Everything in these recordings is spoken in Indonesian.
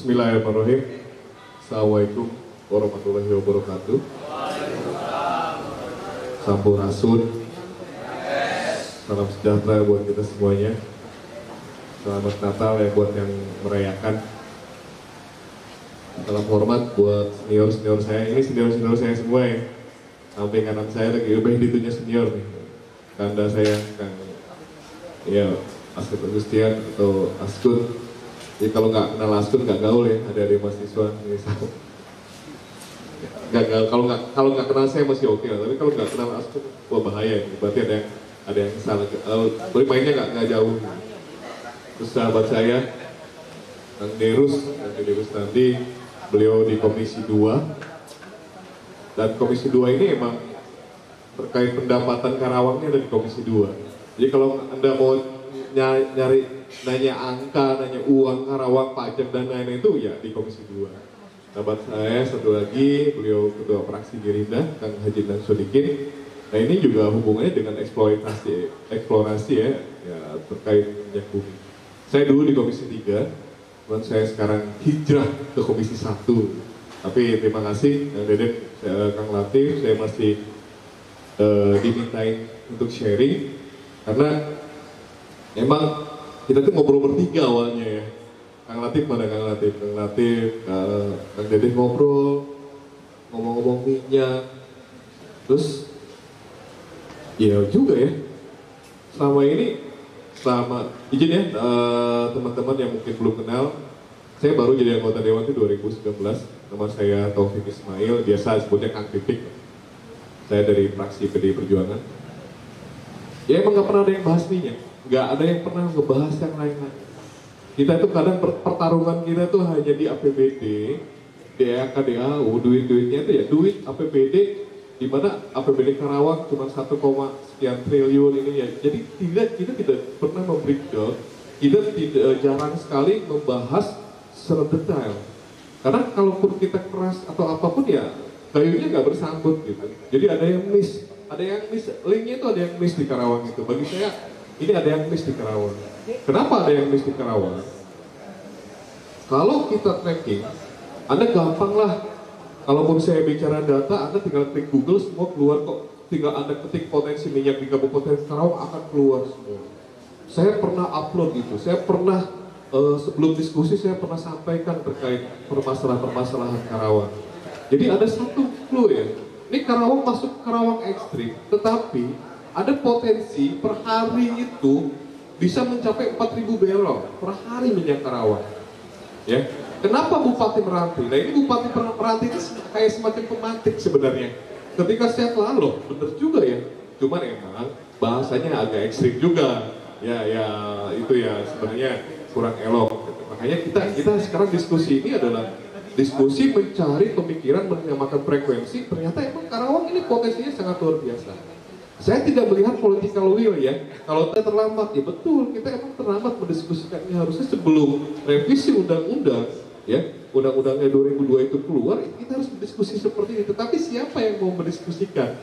Bismillahirrahmanirrahim. Assalamualaikum warahmatullahi wabarakatuh. Sampurasun. Salam sejahtera buat kita semuanya. Selamat Natal ya buat yang merayakan. Salam hormat buat senior-senior saya. Ini senior-senior saya semua ya. Sampai kanan saya lagi lebih ditunya senior nih. Kanda saya, Kang ya, Askut Agustian atau Askut. Jadi kalau nggak kenal Askut nggak gaul ya, ada mahasiswa ini sama. Kalau nggak kenal saya masih oke lah, tapi kalau nggak kenal Askut, wah bahaya ini. Berarti ada yang salah. Boleh mainnya nggak jauh. Terus sahabat saya, Kang Derus nanti, beliau di Komisi 2. Dan Komisi 2 ini emang terkait pendapatan Karawang ini ada di Komisi 2. Jadi kalau Anda mau nanya angka, nanya uang Karawang, pajak dan lain-lain itu ya di Komisi 2. Sahabat saya satu lagi, beliau Ketua Fraksi Gerindra, Kang Haji Dan Sodikin. Nah ini juga hubungannya dengan eksplorasi ya terkait minyak bumi. Saya dulu di Komisi 3, dan saya sekarang hijrah ke Komisi 1. Tapi terima kasih, Dedek, Kang Latif, saya masih dimintain untuk sharing karena emang kita tuh ngobrol bertiga awalnya ya. Kang Latif mana Kang Latif? Kang Latif, Kang Dedek ngobrol, ngomong-ngomong minyak. Terus, ya juga ya. Selama izin ya teman-teman yang mungkin belum kenal, saya baru jadi anggota Dewan itu 2019. Nama saya Taufik Ismail, biasa sebutnya Kang Titik. Saya dari fraksi PDI Perjuangan. Ya emang nggak pernah ada yang bahas minyak, nggak ada yang pernah ngebahas yang lain-lain. Kita itu kadang pertarungan kita tuh hanya di APBD, DAK-DAU, duit-duitnya itu ya duit APBD, di mana APBD Karawang cuma 1, sekian triliun ini ya. Jadi kita tidak pernah membreakdown, kita jarang sekali membahas secara detail. Karena kalaupun kita keras atau apapun ya kayunya nggak bersambut gitu. Jadi ada yang miss, linknya itu ada yang miss di Karawang itu. Bagi saya ini ada yang miss di Karawang. Kenapa ada yang miss di Karawang? Kalau kita tracking, Anda gampang lah. Kalaupun saya bicara data, Anda tinggal klik Google semua keluar kok. Tinggal Anda ketik potensi minyak di Kabupaten Karawang akan keluar semua. Saya pernah upload itu, saya pernah sebelum diskusi saya pernah sampaikan terkait permasalahan Karawang. Jadi ada satu clue ya, ini Karawang masuk Karawang ekstrim, tetapi ada potensi per hari itu bisa mencapai 4.000 barrel per hari minyak Karawang. Ya, kenapa Bupati Meranti? Nah ini Bupati Meranti itu kayak semacam pemantik sebenarnya. Ketika saya loh, bener juga ya. Cuman emang bahasanya agak ekstrim juga. Ya itu ya sebenarnya kurang elok. Makanya kita sekarang diskusi ini adalah diskusi mencari pemikiran menyamakan frekuensi. Ternyata emang Karawang ini potensinya sangat luar biasa. Saya tidak melihat political will ya. Kalau kita terlambat, ya betul kita emang terlambat mendiskusikannya. Harusnya sebelum revisi undang-undang ya, undang-undangnya 2002 itu keluar, kita harus berdiskusi seperti itu. Tetapi siapa yang mau mendiskusikan?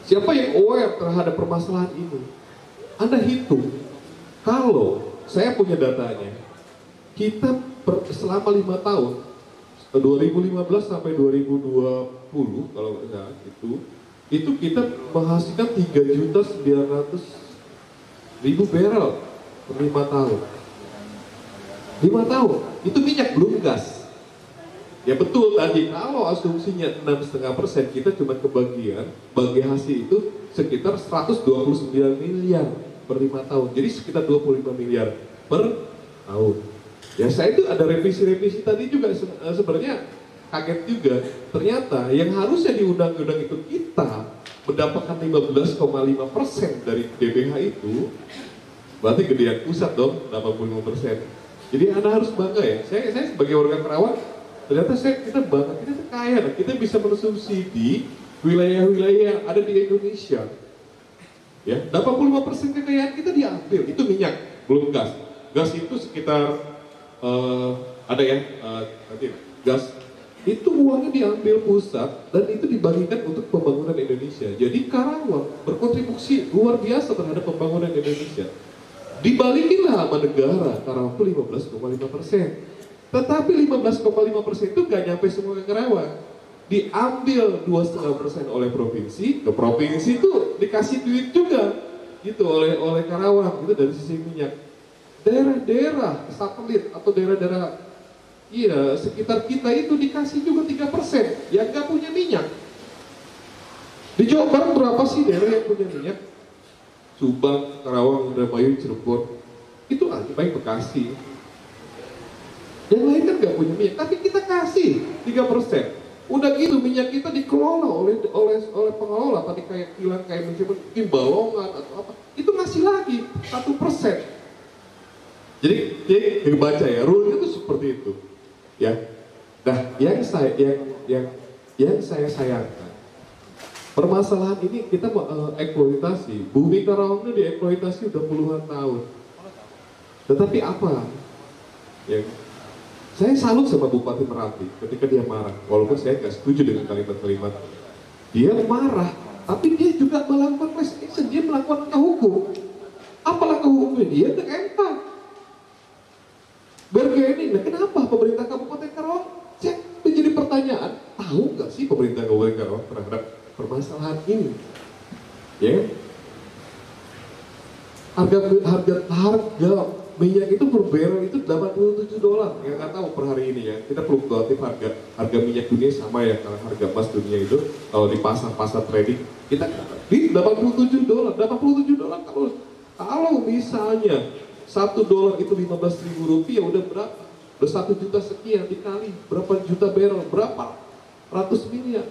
Siapa yang aware terhadap permasalahan ini? Anda hitung, kalau saya punya datanya, kita selama 5 tahun, 2015 sampai 2020 kalau nggak salah itu kita menghasilkan 3.900.000 barrel per 5 tahun. 5 tahun, itu minyak belum gas. Ya betul tadi, kalau asumsinya 6,5%, kita cuma kebagian, bagi hasil itu sekitar 129 miliar per 5 tahun. Jadi sekitar 25 miliar per tahun. Ya saya itu ada revisi-revisi tadi juga sebenarnya kaget juga. Ternyata yang harusnya di undang-undang itu kita mendapatkan 15,5% dari DBH itu, berarti gedean pusat dong 85%. Jadi Anda harus bangga ya. Saya sebagai warga Karawang, ternyata kita bangga, kita kaya, kita bisa mensubsidi wilayah-wilayah yang ada di Indonesia. Ya, 85% kekayaan kita diambil, itu minyak, belum gas. Gas itu sekitar ada ya, nanti gas itu uangnya diambil pusat dan itu dibagikan untuk pembangunan Indonesia. Jadi Karawang berkontribusi luar biasa terhadap pembangunan Indonesia. Dibalikinlah sama negara, Karawang itu 15,5%. Tetapi 15,5% itu nggak nyampe semua ke Karawang. Diambil 2,5% oleh provinsi, ke provinsi itu dikasih duit juga gitu oleh Karawang itu dari sisi minyak. Daerah-daerah satelit atau daerah-daerah sekitar kita itu dikasih juga 3% yang nggak punya minyak. Di Jawa Barat berapa sih daerah yang punya minyak? Subang, Karawang, Indramayu, Cirebon, itu aja baik Bekasi. Yang lain kan nggak punya minyak, tapi kita kasih 3%. Udah gitu minyak kita dikelola oleh pengelola tadi kayak kilang kayak mungkin Balongan atau apa, itu ngasih lagi 1%. Jadi dibaca ya, rule itu seperti itu, ya. Nah, yang saya sayangkan, permasalahan ini kita eksploitasi, bumi Karawang itu dieksploitasi udah puluhan tahun. Tetapi apa? Ya, saya salut sama Bupati Meranti ketika dia marah, walaupun saya nggak setuju dengan kalimat-kalimat. Dia marah, tapi dia juga melakukan class action, dia melakukan langkah hukum. Apa langkah hukumnya? Dia ke MK. Bergaining, nah kenapa pemerintah Kabupaten Karawang? Saya menjadi pertanyaan, tahu nggak sih pemerintah Kabupaten Karawang terhadap permasalahan ini? Ya, harga minyak itu per barrel itu $87. Yang nggak tahu per hari ini ya, kita fluktuatif harga minyak dunia sama ya, karena harga emas dunia itu kalau di pasar trading kita di $87. Kalau misalnya $1 itu Rp15.000, udah berapa? Udah 1 juta sekian dikali berapa juta barrel, berapa ratus miliar.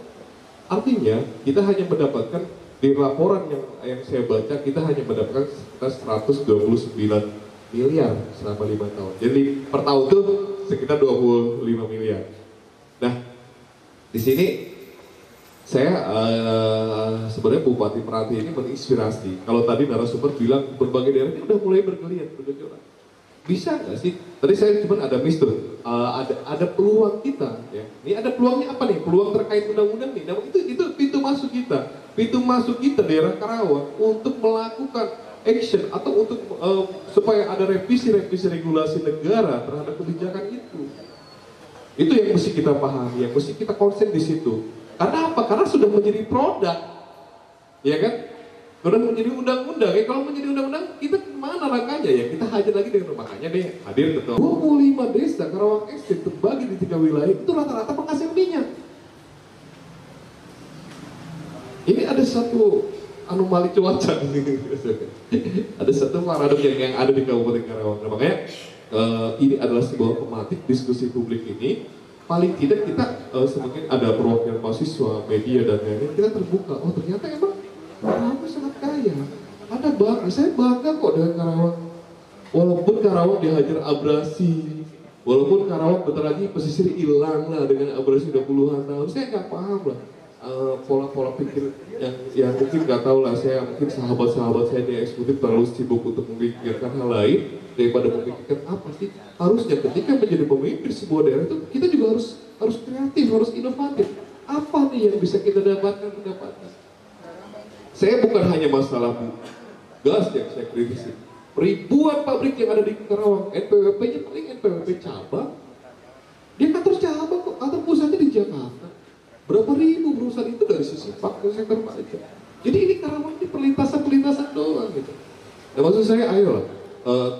Artinya kita hanya mendapatkan di laporan yang saya baca, kita hanya mendapatkan sekitar 129 miliar selama 5 tahun. Jadi per tahun itu sekitar 25 miliar. Nah, di sini saya sebenarnya Bupati Meranti ini menginspirasi. Kalau tadi narasumber bilang berbagai daerah ini udah mulai bergeliat. Bisa nggak sih? Tadi saya cuma ada miss tuh, ada peluang kita. Ya. Ini ada peluangnya apa nih? Peluang terkait undang-undang nih. Nah, itu pintu masuk kita. Pintu masuk kita daerah Karawang untuk melakukan action atau untuk supaya ada revisi regulasi negara terhadap kebijakan itu. Itu yang mesti kita pahami, yang mesti kita konsen di situ. Karena apa? Karena sudah menjadi produk, ya kan? Sudah menjadi undang-undang. Ya kalau menjadi undang-undang, kita kemana langkahnya ya? Kita hajar lagi dengan makanya deh hadir ketua. 25 desa Karawang Estate terbagi di 3 wilayah itu rata-rata penghasil minyak. Ini ada satu anomali cuaca ada satu paradoks yang ada di Kabupaten Karawang. Nah, makanya ini adalah sebuah pematik diskusi publik ini. Paling tidak kita semakin ada perwakilan mahasiswa, media dan lain-lain, kita terbuka. Oh ternyata emang Karawang sangat kaya. Ada bangga, saya bangga kok dengan Karawang. Walaupun Karawang dihajar abrasi, walaupun Karawang bentar lagi pesisir hilang lah dengan abrasi udah puluhan tahun, saya nggak paham lah. Pola-pola pikir yang mungkin nggak tahu lah, saya mungkin sahabat-sahabat saya di eksekutif terlalu sibuk untuk memikirkan hal lain daripada memikirkan apa sih harusnya ketika menjadi pemimpin sebuah daerah itu kita juga harus kreatif, harus inovatif. Apa nih yang bisa kita dapatkan? Saya bukan hanya masalah gas yang saya kritisi, ribuan pabrik yang ada di Karawang, NPWP-nya paling NPWP cabang, dia kantor cabang kok, kantor pusatnya di Jakarta. Berapa ribu perusahaan itu dari sisi sektor pajak. Jadi ini Karawang ini perlintasan doang gitu. Nah maksud saya ayolah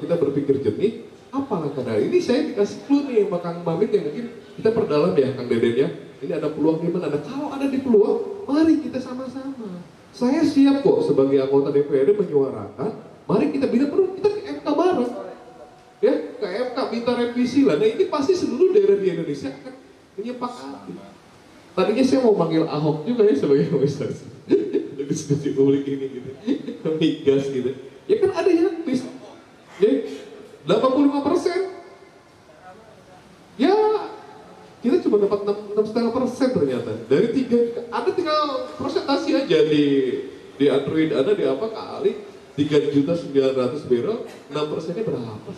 kita berpikir jernih. Apa langkah dari ini? Saya dikasih clue nih sama Kang Mamit yang mungkin kita perdalam ya Kang Deden ya. Ini ada peluang di mana? Nah, kalau ada di peluang, mari kita sama-sama. Saya siap kok sebagai anggota DPRD menyuarakan. Mari kita perlu kita ke MK bareng. Ya ke MK minta revisi lah. Nah ini pasti seluruh daerah di Indonesia akan menyepakati. Tadinya saya mau panggil Ahok juga ya sebagai komisaris diskusi publik ini gitu, migas gitu. Ya kan ada yang bis, ya 85%. Ya kita cuma dapat 6,5% ternyata. Dari 3 ada tinggal persentase aja di Android ada di apa kali 3.900.000 barrel, 6%-nya berapa?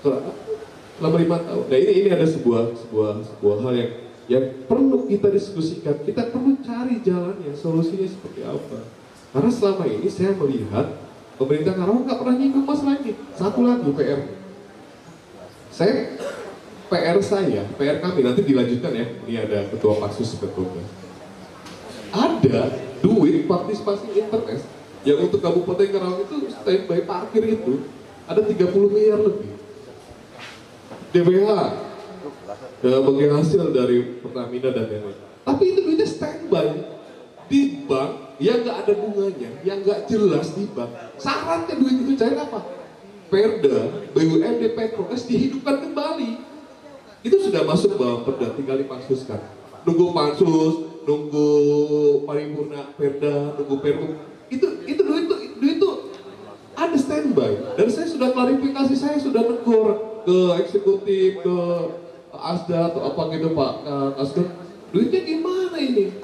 Selama 5 tahun. Nah ini ada sebuah hal yang perlu kita diskusikan, kita perlu cari jalannya, solusinya seperti apa. Karena selama ini saya melihat pemerintah Karawang nggak pernah nyinggung masalah ini. Satu lagi PR. Saya PR kami nanti dilanjutkan ya. Ini ada ketua Pansus sebetulnya. Ada duit partisipasi interest yang untuk Kabupaten Karawang itu standby parkir itu ada 30 miliar lebih. DBH bagi hasil dari Pertamina dan lain-lain. Tapi itu duitnya standby di bank yang nggak ada bunganya, yang nggak jelas di bank. Syaratnya duit itu cair apa? Perda, BUMD, Petronas dihidupkan kembali. Itu sudah masuk bawah perda, tinggal dipansuskan. Nunggu pansus, nunggu paripurna perda, nunggu perpu. Itu duit itu ada standby. Dan saya sudah klarifikasi, saya sudah negur ke eksekutif, ke Asda atau apa gitu Pak Asda. Duitnya gimana ini?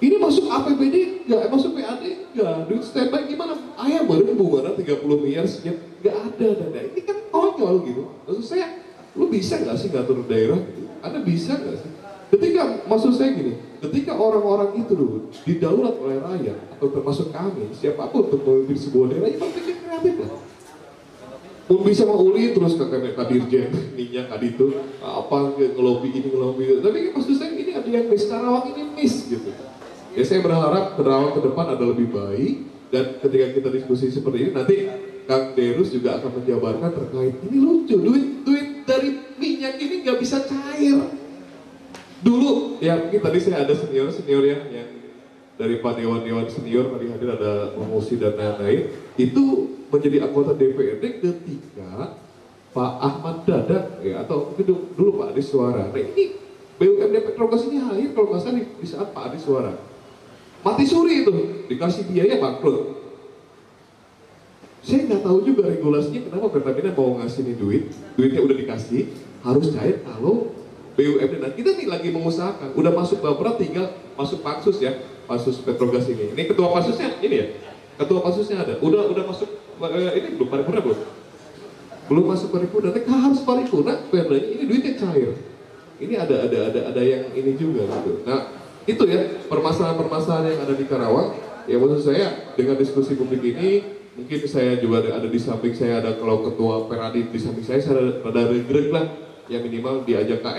Ini masuk APBD enggak, masuk PAD enggak, duit standby gimana? Ayah baru bunganya 30 miliar sekian, enggak ada dana. Ini kan konyol gitu. Maksud saya, lu bisa nggak sih ngatur daerah gitu? Anda bisa nggak sih? Ketika, maksud saya gini, ketika orang-orang itu dulu didaulat oleh rakyat atau termasuk kami, siapapun untuk memimpin sebuah daerah, ya berpikir kreatif lah. Pun bisa mau uli terus ke Kadirjen, minyak itu apa ngelobi ini ngelobi itu. Tapi maksud saya ini ada yang miss, Karawang ini miss gitu. Ya saya berharap Karawang ke depan ada lebih baik, dan ketika kita diskusi seperti ini nanti Kang Derus juga akan menjabarkan terkait ini lucu, duit dari minyak ini nggak bisa cair. Dulu ya mungkin tadi saya ada senior ya yang dari Pak Dewan senior tadi hadir, ada promosi dan lain-lain, itu menjadi anggota DPRD ketika Pak Ahmad Dadak ya, atau mungkin dulu Pak Adi Suara. Nah ini BUMD Petrogas ini hadir kalau nggak salah di saat Pak Adi Suara. Mati suri itu, dikasih biaya bangkrut. Saya nggak tahu juga regulasinya kenapa Pertamina mau ngasih nih duitnya udah dikasih, harus cair kalau BUMD. Dan kita nih lagi mengusahakan, udah masuk Bapra, tinggal masuk Pansus ya, Pansus Petrogas ini. Ini ketua Pansusnya ini ya, ketua Pansusnya ada, udah masuk ini belum paripurna belum masuk paripurna, tapi harus paripurna, perdanya ini duitnya cair. Ini ada yang ini juga gitu. Nah itu ya permasalahan-permasalahan yang ada di Karawang. Ya maksud saya dengan diskusi publik ini, mungkin saya juga ada di samping saya ada kalau ketua Peradi di samping saya ada regrek lah, yang minimal diajak ke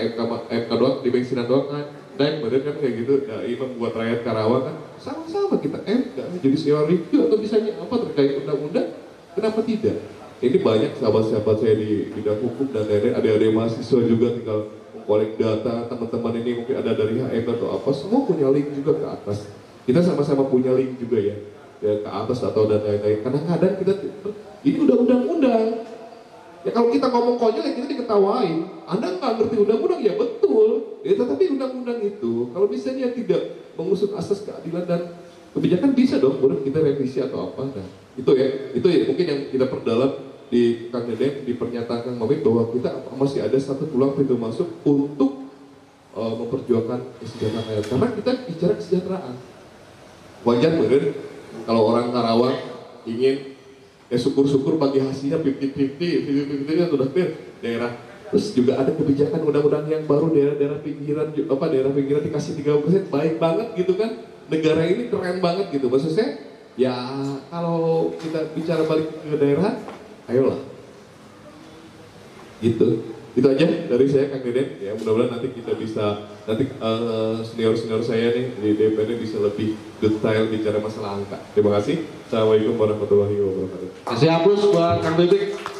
MK doang, di bensinan doang kan, naik badan kan kayak gitu. Nah ini membuat rakyat Karawang kan sama-sama kita jadi sewa review atau misalnya apa terkait undang-undang, kenapa tidak? Ini banyak sahabat-sahabat saya di bidang hukum dan lain-lain, ada mahasiswa juga tinggal kolek data, teman-teman ini mungkin ada dari HM atau apa, semua punya link juga ke atas. Kita sama-sama punya link juga ya ke atas atau dan lain-lain. Kadang-kadang kita, ini udah undang-undang. Ya kalau kita ngomong konyol ya kita diketawain. Anda nggak ngerti undang-undang, ya betul. Ya tetapi undang-undang itu, kalau misalnya tidak mengusut asas keadilan dan kebijakan bisa dong, boleh kita revisi atau apa. Nah, itu ya mungkin yang kita perdalam di Kang Dedeng, di pernyataan Kang Mamit bahwa kita masih ada satu peluang pintu masuk untuk memperjuangkan kesejahteraan rakyat. Karena kita bicara kesejahteraan. Wajar bener kalau orang Karawang ingin ya syukur-syukur bagi hasilnya 50-50 kan sudah clear daerah. Terus juga ada kebijakan undang-undang yang baru daerah pinggiran dikasih 30%, baik banget gitu kan. Negara ini keren banget gitu. Maksud saya ya kalau kita bicara balik ke daerah, ayolah. Gitu. Itu aja dari saya Kang Deden. Ya mudah-mudahan nanti kita bisa senior-senior saya nih di DPR bisa lebih detail bicara masalah angka. Terima kasih. Assalamualaikum warahmatullahi wabarakatuh. Kasih hapus buat Kang Bebek.